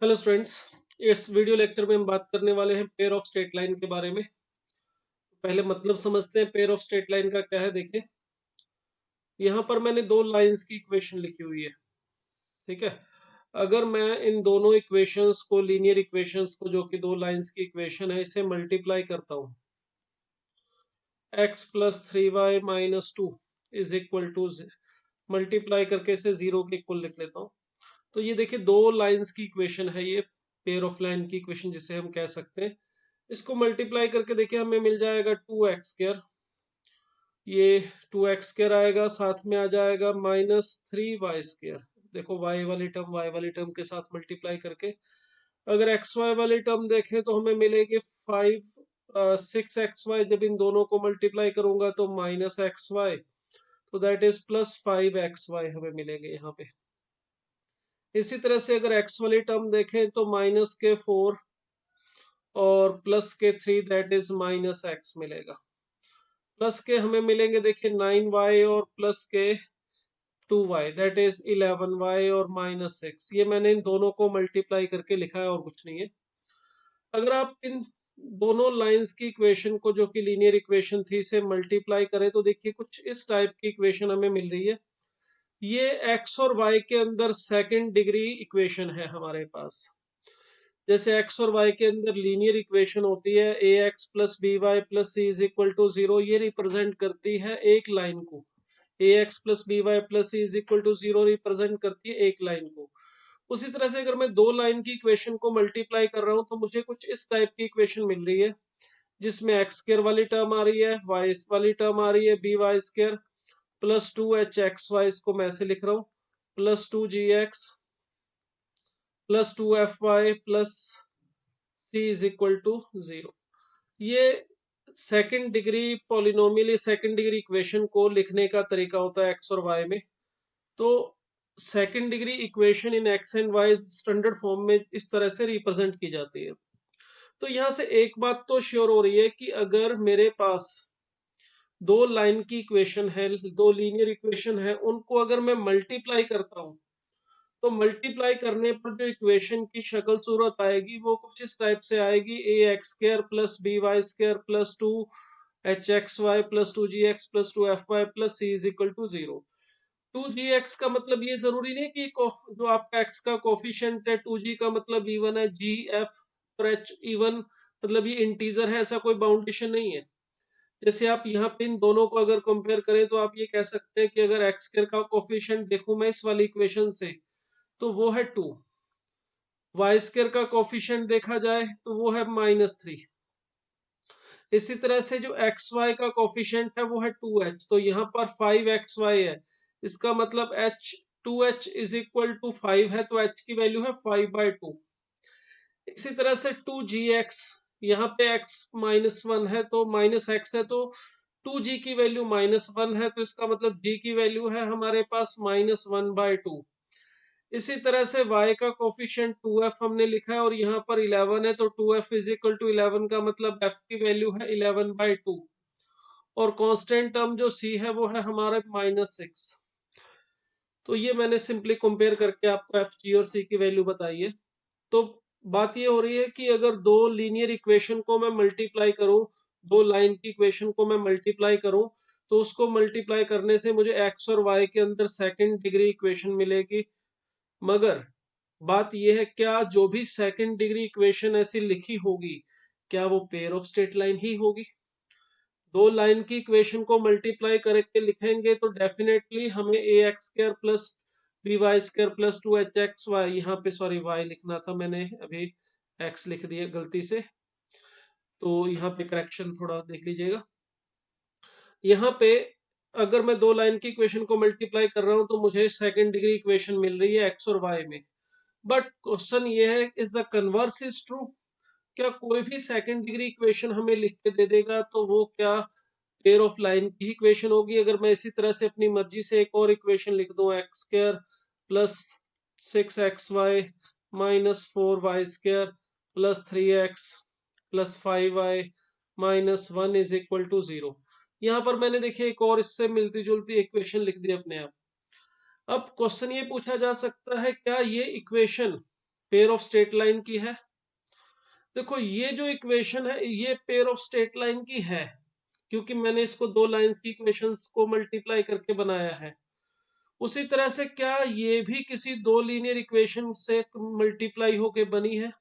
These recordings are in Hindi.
Hello students. इस वीडियो लेक्चर में हम बात करने वाले हैं पेयर ऑफ स्ट्रेट लाइन के बारे में। पहले मतलब समझते हैं पेयर ऑफ स्ट्रेट लाइन का क्या है। देखिए, यहाँ पर मैंने दो लाइंस की इक्वेशन लिखी हुई है। ठीक है, अगर मैं इन दोनों इक्वेशंस को, लीनियर इक्वेशंस को, जो कि दो लाइंस की इक्वेशन है, इसे मल्टीप्लाई करता हूँ, x plus 3y minus 2 is equal to, multiply करके इसे जीरो के इक्वल लिख लेता हूँ। तो ये देखिए, दो लाइंस की इक्वेशन है ये, पेयर ऑफ लाइन की इक्वेशन जिसे हम कह सकते हैं। इसको मल्टीप्लाई करके देखिए, हमें मिल जाएगा 2x²। ये 2x² आएगा, साथ में आ जाएगा -3y²। देखो, y वाली टर्म के साथ मल्टीप्लाई करके अगर xy वाली टर्म देखें तो हमें मिलेगी 6xy। जब इन दोनों को मल्टीप्लाई करूंगा तो -xy, तो दैट इज +5xy हमें मिलेंगे यहाँ पे। इसी तरह से अगर x वाली टर्म देखें तो -4 और +3, दैट इज -x मिलेगा। प्लस के हमें मिलेंगे, देखिए, 9y और +2y, दैट इज 11y और -6। ये मैंने इन दोनों को मल्टीप्लाई करके लिखा है और कुछ नहीं है। अगर आप इन दोनों लाइंस की इक्वेशन को, जो कि लीनियर इक्वेशन थी, से मल्टीप्लाई करें तो देखिए कुछ इस टाइप की इक्वेशन हमें मिल रही है। ये x और y के अंदर सेकंड डिग्री इक्वेशन है हमारे पास। जैसे x और y के अंदर लीनियर इक्वेशन होती है ax plus B Y plus C is equal to 0, ये रिप्रेजेंट करती है एक लाइन को। ax plus B Y plus C is equal to 0 represent करती है एक लाइन को। उसी तरह से अगर मैं दो लाइन की इक्वेशन को मल्टीप्लाई कर रहा हूँ तो मुझे कुछ इस टाइप की इक्वेशन मिल रही है, जिसमें x² वाली टर्म आ रही है, y वाली टर्म आ रही है, by² +2hxy, इसको मैं ऐसे लिख रहा हूँ, +2gx +2fy plus c is equal to 0। ये second degree polynomial, second degree equation को लिखने का तरीका होता है एक्स और वाई में। तो second degree equation in X and Y standard form में इस तरह से रिप्रेजेंट की जाती है। तो यहाँ से एक बात तो श्योर हो रही है कि अगर मेरे पास दो लाइन की इक्वेशन है, दो लीनियर इक्वेशन है, उनको अगर मैं मल्टीप्लाई करता हूँ तो मल्टीप्लाई करने पर जो इक्वेशन की शक्ल सूरत आएगी वो कुछ इस टाइप से आएगी, ax² plus by² plus 2hxy plus 2gx plus 2fy plus c is equal to 0। 2gx का मतलब ये जरूरी नहीं कि जो आपका x का कोफिशिएंट है 2g का मतलब इवन है, g f और h इवन मतलब ये इंटीजर है, ऐसा कोई बाउंडेशन नहीं है। जैसे आप यहाँ पे इन दोनों को अगर कंपेयर करें तो आप ये कह सकते हैं कि अगर x² का कोफिशिएंट देखूं मैं इस वाली इक्वेशन से, तो वो है 2। y² का कोफिशिएंट देखा जाए तो वो है -3। इसी तरह से जो xy का कोफिशिएंट है वो है 2h, तो यहाँ पर 5xy है। इसका मतलब h 2h is equal to 5 है, तो h की वैल्यू है 5/2। इसी तरह से 2gx, यहाँ पे x -1 है तो -x है, तो 2g की वैल्यू -1 है, तो इसका मतलब g की वैल्यू है हमारे पास -1/2। इसी तरह से y का कोफिशिएंट 2f हमने लिखा है और यहाँ पर 11 है, तो 2f इज इक्वल टू 11 का मतलब f की वैल्यू है 11/2। और कांस्टेंट टर्म जो c है वो है हमारा -6। तो ये मैंने सिंपली कंपेयर करके आपको एफ जी और सी की वैल्यू बताई है। तो बात ये हो रही है कि अगर दो लीनियर इक्वेशन को मैं मल्टीप्लाई करूं, दो लाइन की इक्वेशन को मैं मल्टीप्लाई करूं, तो उसको मल्टीप्लाई करने से मुझे एक्स और वाई के अंदर सेकंड डिग्री इक्वेशन मिलेगी। मगर बात यह है, क्या जो भी सेकंड डिग्री इक्वेशन ऐसी लिखी होगी, क्या वो पेयर ऑफ स्ट्रेट लाइन ही होगी? दो लाइन की इक्वेशन को मल्टीप्लाई करके लिखेंगे तो डेफिनेटली हमें ax² plus by² plus 2hxy, यहाँ पे सॉरी y लिखना था मैंने, अभी x लिख दिया गलती से, तो यहाँ पे करेक्शन थोड़ा देख लीजिएगा। यहाँ पे अगर मैं दो लाइन की इक्वेशन को मल्टीप्लाई कर रहा हूँ तो मुझे सेकंड डिग्री इक्वेशन मिल रही है x और y में। बट क्वेश्चन ये है, is the converse is true? क्या कोई भी सेकंड डिग्री इक्वेशन हमें लिख के दे देगा तो वो क्या पेयर ऑफ लाइन की इक्वेशन होगी? अगर मैं इसी तरह से अपनी मर्जी से एक और इक्वेशन लिख दूं, x² plus 6xy minus 4y² plus 3x plus 5y minus 1 is equal to 0। यहाँ पर मैंने देखिए एक और इससे मिलती जुलती इक्वेशन लिख दी अपने आप। अब क्वेश्चन ये पूछा जा सकता है, क्या ये equation pair of straight line की है। देखो ये जो इक्वेशन है ये पेयर ऑफ स्ट्रेट लाइन की है, क्योंकि मैंने इसको दो लाइंस की इक्वेशंस को मल्टीप्लाई करके बनाया है। उसी तरह से क्या ये भी किसी दो लीनियर इक्वेशन से मल्टीप्लाई होके बनी है?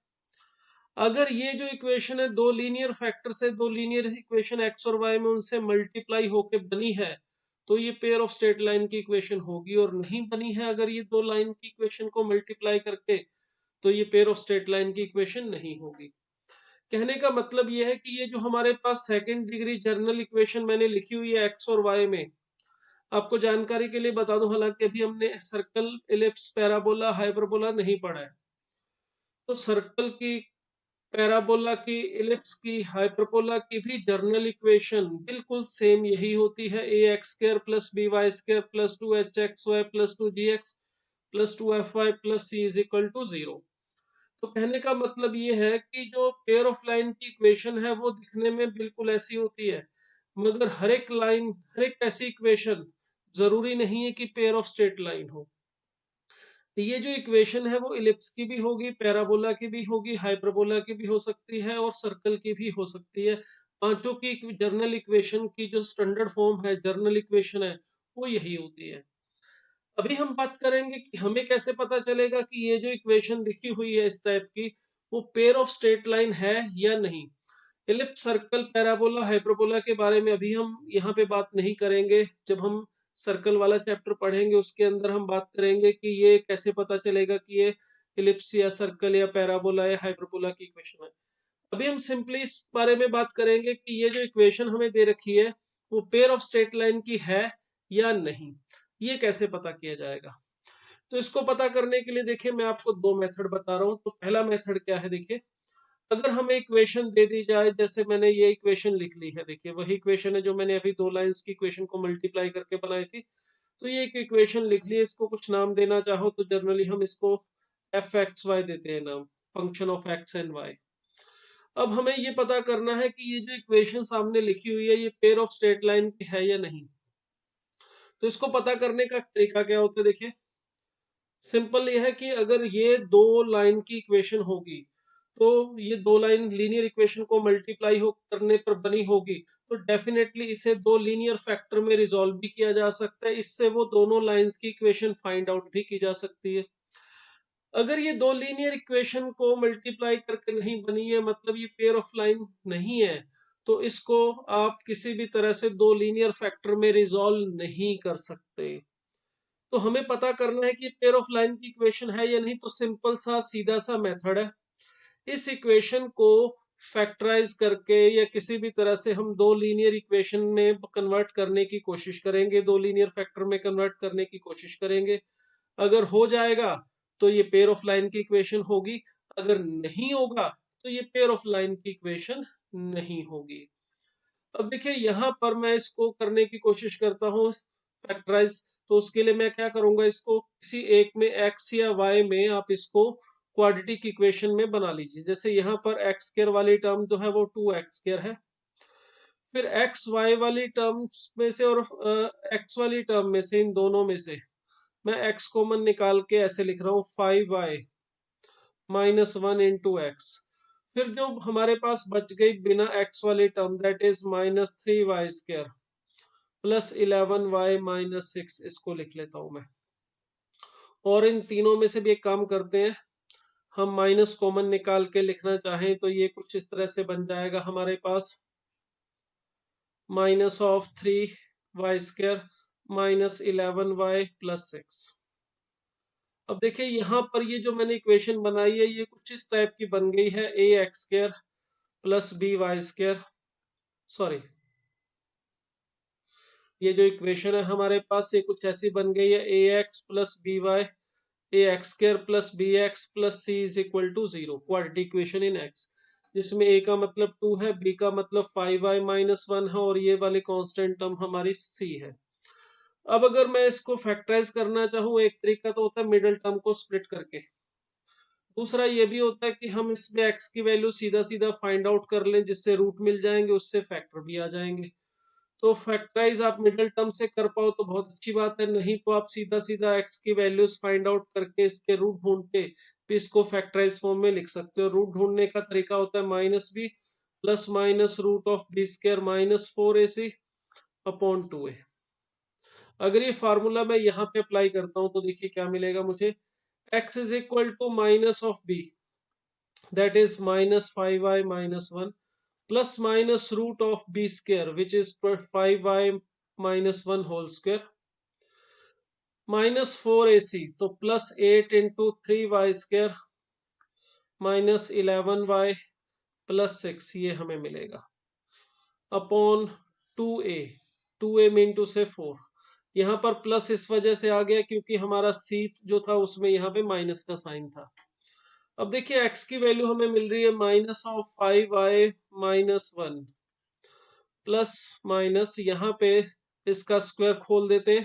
अगर ये जो इक्वेशन है दो लीनियर फैक्टर से, दो लीनियर इक्वेशन एक्स और वाई में उनसे मल्टीप्लाई होके बनी है, तो ये पेयर ऑफ स्ट्रेट लाइन की इक्वेशन होगी। और नहीं बनी है अगर ये दो लाइन की इक्वेशन को मल्टीप्लाई करके, तो ये पेयर ऑफ स्ट्रेट लाइन की इक्वेशन नहीं होगी। कहने का मतलब ये है कि ये जो हमारे पास सेकंड डिग्री जर्नल इक्वेशन मैंने लिखी हुई है एक्स और वाई में, आपको जानकारी के लिए बता दूं, हालांकि अभी हमने सर्कल, इलिप्स, पैराबोला, हाइपरबोला नहीं पढ़ा है। तो सर्कल की, पैराबोला की, इलिप्स की, हाइपरबोला की भी जर्नल इक्वेशन बिल्कुल सेम यही होती है, a x square plus B y square plus 2h(x)y plus 2g(x) plus 2f(y) plus c is equal to 0। तो कहने का मतलब ये है कि जो पेयर ऑफ लाइन की इक्वेशन है वो दिखने में बिल्कुल ऐसी होती है, मगर हर एक लाइन, हर एक ऐसी इक्वेशन जरूरी नहीं है कि पेयर ऑफ स्ट्रेट लाइन हो। ये जो इक्वेशन है वो इलिप्स की भी होगी, पैराबोला की भी होगी, हाइपरबोला की भी हो सकती है और सर्कल की भी हो सकती है। पांचों की जर्नल इक्वेशन की जो स्टैंडर्ड फॉर्म है, जर्नल इक्वेशन है, वो यही होती है। अभी हम बात करेंगे कि हमें कैसे पता चलेगा कि ये जो इक्वेशन लिखी हुई है इस टाइप की, वो पेयर ऑफ स्ट्रेट लाइन है या नहीं। इलिप्स, सर्कल, पैराबोला, हाइपरबोला के बारे में अभी हम यहाँ पे बात नहीं करेंगे। जब हम सर्कल वाला चैप्टर पढ़ेंगे उसके अंदर हम बात करेंगे कि ये कैसे पता चलेगा कि ये इलिप्स या सर्कल या पैराबोला या हाइपरबोला की इक्वेशन है। अभी हम सिंपली इस बारे में बात करेंगे कि ये जो इक्वेशन हमें दे रखी है वो पेयर ऑफ स्ट्रेट लाइन की है या नहीं, ये कैसे पता किया जाएगा। तो इसको पता करने के लिए देखिए मैं आपको दो मेथड बता रहा हूँ। तो पहला मेथड क्या है, देखिए अगर हमें इक्वेशन दे दी जाए, जैसे मैंने ये इक्वेशन लिख ली है, देखिए वही इक्वेशन है जो मैंने अभी दो लाइंस की इक्वेशन को मल्टीप्लाई करके बनाई थी। तो ये एक इक्वेशन लिख ली है, इसको कुछ नाम देना चाहो तो जनरली हम इसको एफ एक्स वाई देते हैं नाम, function of X and Y. अब हमें ये पता करना है कि ये जो इक्वेशन सामने लिखी हुई है ये पेयर ऑफ स्ट्रेट लाइन की है या नहीं। तो इसको पता करने का तरीका क्या होता है, देखिए सिंपल ये है कि अगर ये दो लाइन की इक्वेशन होगी, तो ये दो लाइन लीनियर इक्वेशन को मल्टीप्लाई हो करने पर बनी होगी, तो डेफिनेटली इसे दो लीनियर फैक्टर में रिजॉल्व भी किया जा सकता है। इससे वो दोनों लाइंस की इक्वेशन फाइंड आउट भी की जा सकती है। अगर ये दो लीनियर इक्वेशन को मल्टीप्लाई करके नहीं बनी है, मतलब ये पेयर ऑफ लाइन नहीं है, तो इसको आप किसी भी तरह से दो लीनियर फैक्टर में रिजॉल्व नहीं कर सकते। तो हमें पता करना है कि पेयर ऑफ लाइन की इक्वेशन है या नहीं। तो सिंपल सा सीधा सा मेथड है, इस इक्वेशन को फैक्टराइज करके या किसी भी तरह से हम दो लीनियर इक्वेशन में कन्वर्ट करने की कोशिश करेंगे, दो लीनियर फैक्टर में कन्वर्ट करने की कोशिश करेंगे। अगर हो जाएगा तो ये पेयर ऑफ लाइन की इक्वेशन होगी, अगर नहीं होगा तो ये पेयर ऑफ लाइन की इक्वेशन नहीं होगी। अब देखिए यहाँ पर मैं इसको करने की कोशिश करता हूँ फैक्टराइज। तो उसके लिए मैं क्या करूंगा, इसको किसी एक में एक्स या वाई में आप इसको क्वाड्रेटिक इक्वेशन में बना लीजिए। जैसे यहाँ पर एक्स स्क्वायर वाली टर्म जो है वो 2x स्क्वायर है, फिर एक्स वाई वाली टर्म्स में से और एक्स वाली टर्म में से, इन दोनों में से मैं x कॉमन निकाल के ऐसे लिख रहा हूँ 5y माइनस 1 इंटू एक्स। फिर जो हमारे पास बच गई बिना x वाली term, that is minus 3y square plus 11y minus 6, इसको लिख लेता हूं मैं। और इन तीनों में से भी एक काम करते हैं, हम माइनस कॉमन निकाल के लिखना चाहें तो ये कुछ इस तरह से बन जाएगा हमारे पास, minus of 3y square minus 11y plus 6। अब देखिए यहाँ पर ये जो मैंने इक्वेशन बनाई है ये कुछ इस टाइप की बन गई है, a x square plus B y square, sorry ये जो इक्वेशन है हमारे पास ये कुछ ऐसी बन गई है, a x plus B y, a x square plus b x plus C is equal to 0, quadratic equation in x, जिसमें ए का मतलब 2 है, बी का मतलब 5y माइनस 1 है और ये वाली कांस्टेंट टर्म हमारी सी है। अब अगर मैं इसको फैक्टराइज करना चाहूँ, एक तरीका तो होता है मिडिल टर्म को स्प्लिट करके, दूसरा ये भी होता है कि हम इसमें x की वैल्यू सीधा सीधा फाइंड आउट कर लें, जिससे रूट मिल जाएंगे, उससे फैक्टर भी आ जाएंगे। तो फैक्टराइज आप मिडिल टर्म से कर पाओ तो बहुत अच्छी बात है, नहीं तो आप सीधा सीधा एक्स की वैल्यूज फाइंड आउट करके इसके रूट ढूंढ के फिर इसको फैक्टराइज फॉर्म में लिख सकते हो। रूट ढूंढने का तरीका होता है -b plus minus root of B square -4ac upon 2a। अगर ये फार्मूला मैं यहाँ पे अप्लाई करता हूँ तो देखिए क्या मिलेगा मुझे, x is equal to minus of b that is -5y-1 plus minus root of B square which is 5y-1 whole square -4ac तो +8 इंटू 3y स्क्वायर -11y +6 ये हमें मिलेगा upon 2a। 2a mean to से 4, यहाँ पर प्लस इस वजह से आ गया क्योंकि हमारा सी जो था उसमें यहाँ पे माइनस का साइन था। अब देखिए x की वैल्यू हमें मिल रही है -5y-1 प्लस माइनस यहाँ पे इसका स्क्वायर खोल देते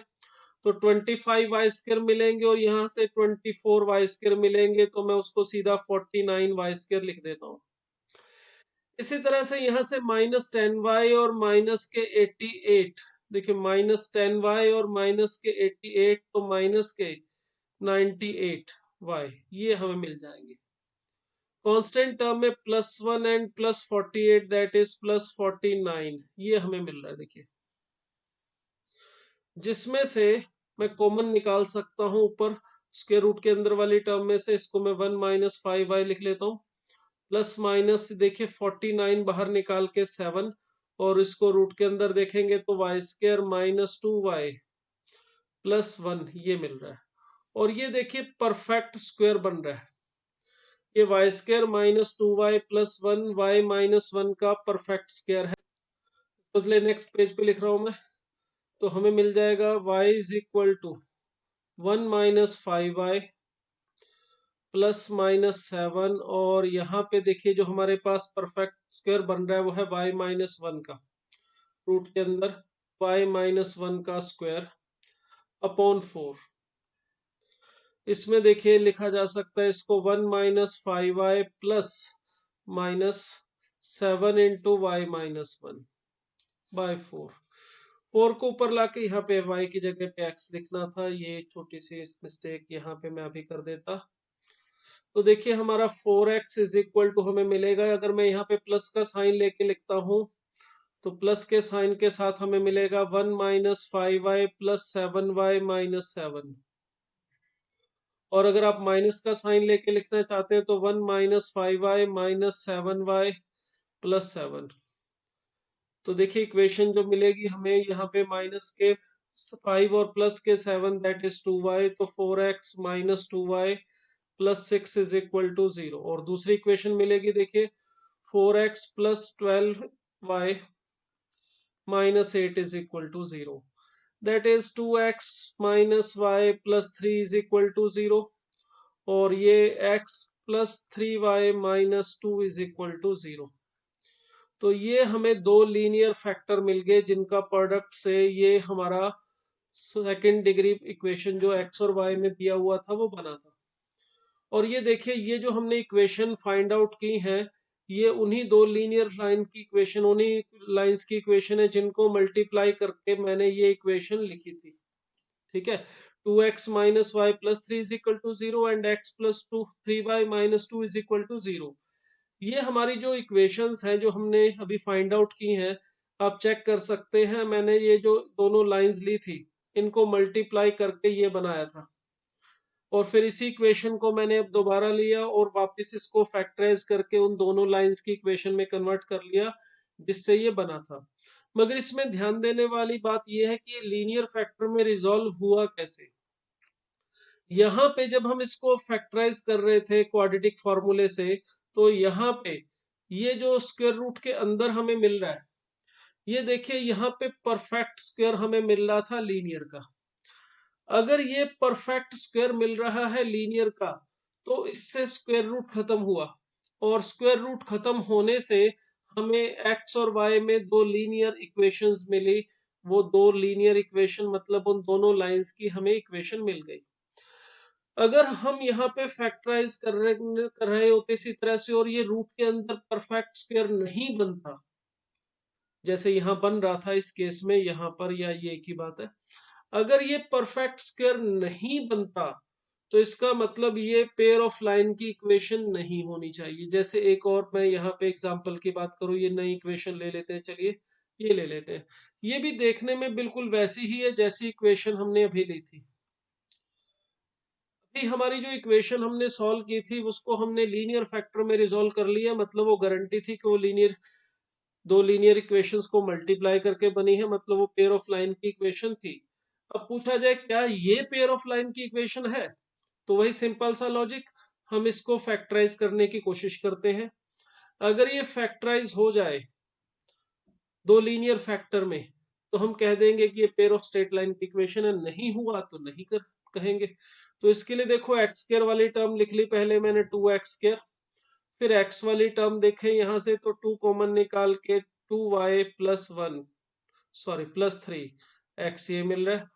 तो 25y स्क्वायर मिलेंगे और यहाँ से 24y स्क्वायर मिलेंगे, तो मैं उसको सीधा 49y स्क्वायर लिख देता हूँ। इसी तरह से यहाँ से -10y और माइनस के 88, देखिए -10y और माइनस के 88 तो माइनस के 98y ये हमें मिल जाएंगे। कांस्टेंट टर्म में +1 एंड +48 दैट इज +49 ये हमें मिल रहा है देखिए, जिसमें से मैं कॉमन निकाल सकता हूं ऊपर स्क्वायर रूट के अंदर वाली टर्म में से, इसको मैं 1 - 5y लिख लेता हूँ प्लस माइनस देखिए 49 बाहर निकाल के 7 और इसको रूट के अंदर देखेंगे तो y स्क्वायर -2y +1 ये मिल रहा है। और ये देखिए परफेक्ट स्क्वायर बन रहा है, ये y स्क्वायर -2y +1 y-1 का परफेक्ट स्क्वायर है। तो चलिए नेक्स्ट पेज पे लिख रहा हूं मैं, तो हमें मिल जाएगा y is equal to 1 - 5y +-7 और यहाँ पे देखिए जो हमारे पास परफेक्ट स्क्वायर बन रहा है वो है y-1 का, रूट के अंदर y-1 का स्क्वायर अपॉन 4। इसमें देखिए लिखा जा सकता है इसको 1 - 5y plus -7 into y-1 bye 4। 4 को ऊपर लाके यहाँ पे y की जगह पे x लिखना था, ये छोटी सी मिस्टेक यहाँ पे मैं अभी कर देता। तो देखिए हमारा 4x इज इक्वल टू हमें मिलेगा, अगर मैं यहाँ पे प्लस का साइन लेके लिखता हूँ तो प्लस के साइन के साथ हमें मिलेगा 1 - 5y प्लस 7y-7। और अगर आप माइनस का साइन लेके लिखना चाहते हैं तो 1 - 5y-7y +7। तो देखिए इक्वेशन जो मिलेगी हमें यहाँ पे माइनस के 5 और प्लस के 7 दैट इज 2y, तो 4x - 2y +6 is equal to 0। और दूसरी इक्वेशन मिलेगी देखिए 4x + 12y -8 is equal to 0, that is 2x - y + 3 is equal to 0 और ये x + 3y - 2 is equal to 0। तो ये हमें दो लीनियर फैक्टर मिल गए जिनका प्रोडक्ट से ये हमारा सेकंड डिग्री इक्वेशन जो x और y में दिया हुआ था वो बना था। और ये देखिए ये जो हमने इक्वेशन फाइंड आउट की है ये उन्हीं दो लीनियर लाइन की इक्वेशन, उन्हीं लाइंस की इक्वेशन है जिनको मल्टीप्लाई करके मैंने ये इक्वेशन लिखी थी। ठीक है, 2x - y + 3 is equal to 0 and x + 3y - 2 is equal to 0। ये हमारी जो इक्वेशंस हैं जो हमने अभी फाइंड आउट की हैं, आप चेक कर सकते हैं, मैंने ये जो दोनों लाइंस ली थी इनको मल्टीप्लाई करके ये बनाया था और फिर इसी इक्वेशन को मैंने अब दोबारा लिया और वापस इसको फैक्टराइज करके उन दोनों लाइंस की इक्वेशन में कन्वर्ट कर लिया जिससे ये बना था। मगर इसमें ध्यान देने वाली बात यह है कि ये लीनियर फैक्टर में रिजॉल्व हुआ कैसे। यहाँ पे जब हम इसको फैक्टराइज कर रहे थे क्वाड्रेटिक फॉर्मूले से, तो यहाँ पे ये जो स्क्वायर रूट के अंदर हमें मिल रहा है, ये देखिए यहाँ पे परफेक्ट स्क्वायर हमें मिल रहा था लीनियर का। अगर ये परफेक्ट स्क्वायर मिल रहा है लीनियर का तो इससे स्क्वायर रूट खत्म हुआ और स्क्वायर रूट खत्म होने से हमें एक्स और वाई में दो लीनियर इक्वेशंस मिली। वो दो लीनियर इक्वेशन मतलब उन दोनों लाइंस की हमें इक्वेशन मिल गई। अगर हम यहाँ पे फैक्टराइज कर रहे होते इसी तरह से और ये रूट के अंदर परफेक्ट स्क्वायर नहीं बनता, जैसे यहाँ बन रहा था इस केस में, यहाँ पर या ये एक ही बात है। अगर ये परफेक्ट स्क्वायर नहीं बनता तो इसका मतलब ये पेयर ऑफ लाइन की इक्वेशन नहीं होनी चाहिए। जैसे एक और मैं यहाँ पे एग्जांपल की बात करूँ, ये नई इक्वेशन ले लेते हैं, चलिए ये ले लेते हैं। ये भी देखने में बिल्कुल वैसी ही है जैसी इक्वेशन हमने अभी ली थी। अभी हमारी जो इक्वेशन हमने सॉल्व की थी उसको हमने लीनियर फैक्टर में रिजोल्व कर लिया, मतलब वो गारंटी थी कि वो लीनियर, दो लीनियर इक्वेशंस को मल्टीप्लाई करके बनी है, मतलब वो पेयर ऑफ लाइन की इक्वेशन थी। अब पूछा जाए क्या ये पेयर ऑफ लाइन की इक्वेशन है, तो वही सिंपल सा लॉजिक, हम इसको फैक्टराइज करने की कोशिश करते हैं। अगर ये फैक्टराइज हो जाए दो लीनियर फैक्टर में तो हम कह देंगे कि ये पेयर ऑफ स्ट्रेट लाइन की इक्वेशन है। नहीं हुआ तो नहीं कर कहेंगे। तो इसके लिए देखो एक्स स्क्वायर वाली टर्म लिख ली पहले मैंने, 2x²। फिर एक्स वाली टर्म देखें यहाँ से तो 2 कॉमन निकाल के 2y+1, सॉरी +3x ये मिल रहा है।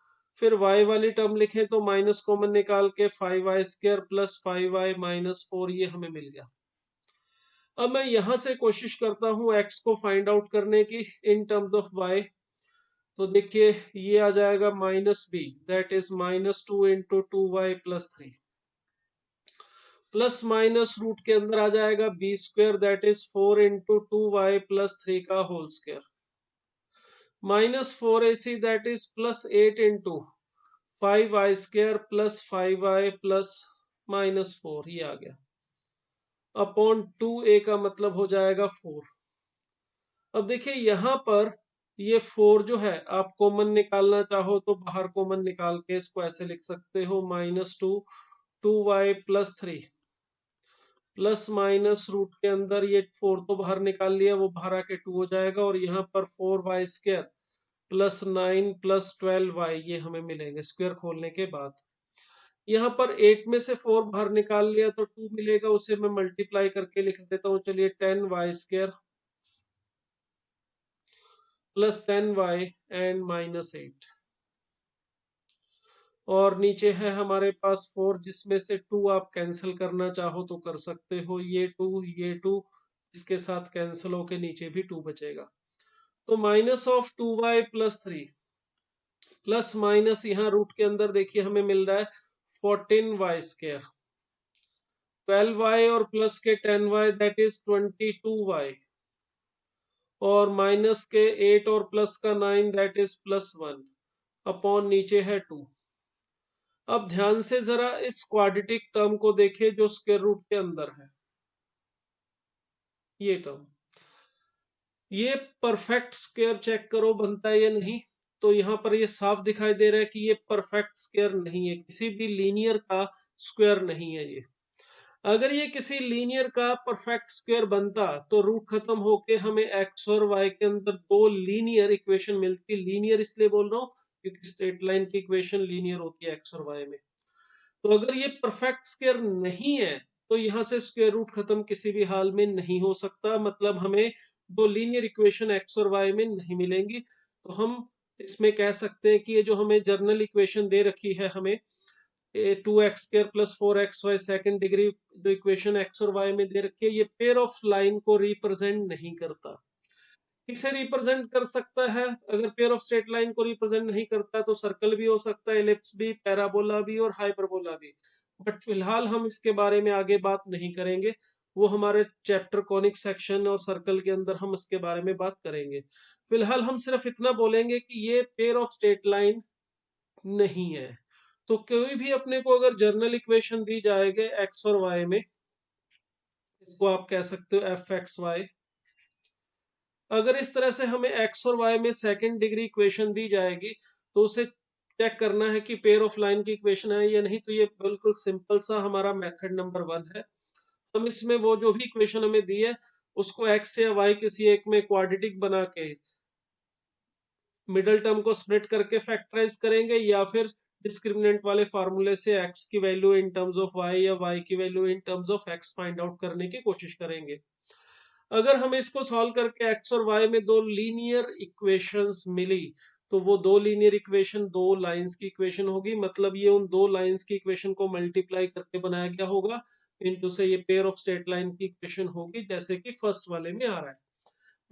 फिर y वाली टर्म लिखें तो माइनस कॉमन निकाल के 5y² + 5y - 4 ये हमें मिल गया। अब मैं यहां से कोशिश करता हूं x को फाइंड आउट करने की इन टर्म्स ऑफ y। तो देखिए ये आ जाएगा -b, that is -2 × 2y+3, plus minus root के अंदर आ जाएगा b², दैट इज 4 × 2y+3 का whole square, -4ac that is +8 × 5y² + 5y -4 ये आ गया, अपॉन 2a का मतलब हो जाएगा 4। अब देखिए यहाँ पर ये 4 जो है आप कॉमन निकालना चाहो तो बाहर कॉमन निकाल के इसको ऐसे लिख सकते हो, -2 2y+3 प्लस माइनस रूट के अंदर ये 4 तो बाहर निकाल लिया, वो बाहर आके 2 हो जाएगा, और यहाँ पर 4y² +9 + 12y ये हमें मिलेंगे स्क्वायर खोलने के बाद। यहाँ पर 8 में से 4 बाहर निकाल लिया तो 2 मिलेगा, उसे मैं मल्टीप्लाई करके लिख देता हूँ, चलिए 10y² +10y एंड -8, और नीचे है हमारे पास 4 जिसमें से 2 आप कैंसिल करना चाहो तो कर सकते हो, ये 2 इसके साथ कैंसिल होके नीचे भी 2 बचेगा। तो -2y+3 प्लस माइनस यहाँ रूट के अंदर देखिए हमें मिल रहा है 14y², 12y और प्लस के 10y दैट इज 22y, और माइनस के 8 और प्लस का 9 दैट इज +1, अपॉन नीचे है 2। अब ध्यान से जरा इस क्वाड्रेटिक टर्म को देखिए जो स्क्वायर रूट के अंदर है, ये टर्म, ये परफेक्ट स्क्वायर चेक करो बनता है या नहीं। तो यहाँ पर ये साफ दिखाई दे रहा है कि ये परफेक्ट स्क्वायर नहीं है, किसी भी लीनियर का स्क्वायर नहीं है ये। अगर ये किसी लीनियर का परफेक्ट स्क्वायर बनता तो रूट खत्म होके हमें एक्स और वाई के अंदर दो लीनियर इक्वेशन मिलती। लीनियर इसलिए बोल रहा हूँ क्योंकि स्ट्रेट लाइन की इक्वेशन लीनियर होती है एक्स और वाई में। तो अगर ये परफेक्ट स्क्वायर नहीं है तो यहाँ से स्क्वायर रूट खत्म किसी भी हाल में नहीं हो सकता, मतलब हमें दो लीनियर इक्वेशन एक्स और वाई में नहीं मिलेंगी। तो हम इसमें कह सकते हैं कि ये जो हमें जर्नल इक्वेशन दे रखी है हमें 2x² + 4xy सेकंड डिग्री जो इक्वेशन एक्स और वाई में दे रखी है, ये पेयर ऑफ लाइन को रिप्रेजेंट नहीं करता। किसे रिप्रेजेंट कर सकता है? अगर पेयर ऑफ स्ट्रेट लाइन को रिप्रेजेंट नहीं करता तो सर्कल भी हो सकता है, एलिप्स भी, पैराबोला भी और हाइपरबोला भी। बट फिलहाल हम इसके बारे में आगे बात नहीं करेंगे, वो हमारे चैप्टर कॉनिक सेक्शन और सर्कल के अंदर हम इसके बारे में बात करेंगे। फिलहाल हम सिर्फ इतना बोलेंगे कि ये पेयर ऑफ स्ट्रेट लाइन नहीं है। तो कोई भी अपने को अगर जर्नल इक्वेशन दी जाएगी एक्स और वाई में, इसको आप कह सकते हो f(x, y), अगर इस तरह से हमें एक्स और वाई में सेकंड डिग्री इक्वेशन दी जाएगी तो उसे चेक करना है कि पेयर ऑफ लाइन की इक्वेशन है या नहीं। तो ये बिल्कुल सिंपल सा हमारा मेथड नंबर 1 है। हम इसमें वो जो भी इक्वेशन हमें दी है उसको एक्स या वाई किसी एक में क्वाड्रेटिक बना के मिडल टर्म को स्प्लिट करके फैक्टराइज करेंगे, या फिर डिस्क्रिमिनेंट वाले फार्मूले से x की value in terms of y या y की value in terms of x find out करने की कोशिश करेंगे। अगर हम इसको सॉल्व करके x और y में दो लीनियर इक्वेशंस मिली तो वो दो लीनियर इक्वेशन दो लाइंस की इक्वेशन होगी, मतलब ये उन दो लाइंस की इक्वेशन को मल्टीप्लाई करके बनाया गया होगा, इनटू से ये पेयर ऑफ स्ट्रेट लाइन की इक्वेशन होगी जैसे कि फर्स्ट वाले में आ रहा है।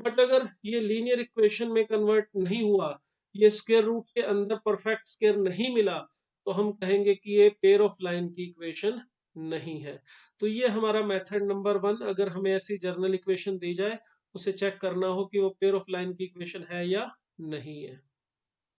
बट अगर ये लीनियर इक्वेशन में कन्वर्ट नहीं हुआ, ये स्क्वायर रूट के अंदर परफेक्ट स्क्वायर नहीं मिला, तो हम कहेंगे कि ये पेयर ऑफ लाइन की इक्वेशन नहीं है। तो ये हमारा मेथड नंबर 1। अगर हमें ऐसी जर्नल इक्वेशन दी जाए, उसे चेक करना हो कि वो पेयर ऑफ लाइन की इक्वेशन है या नहीं है।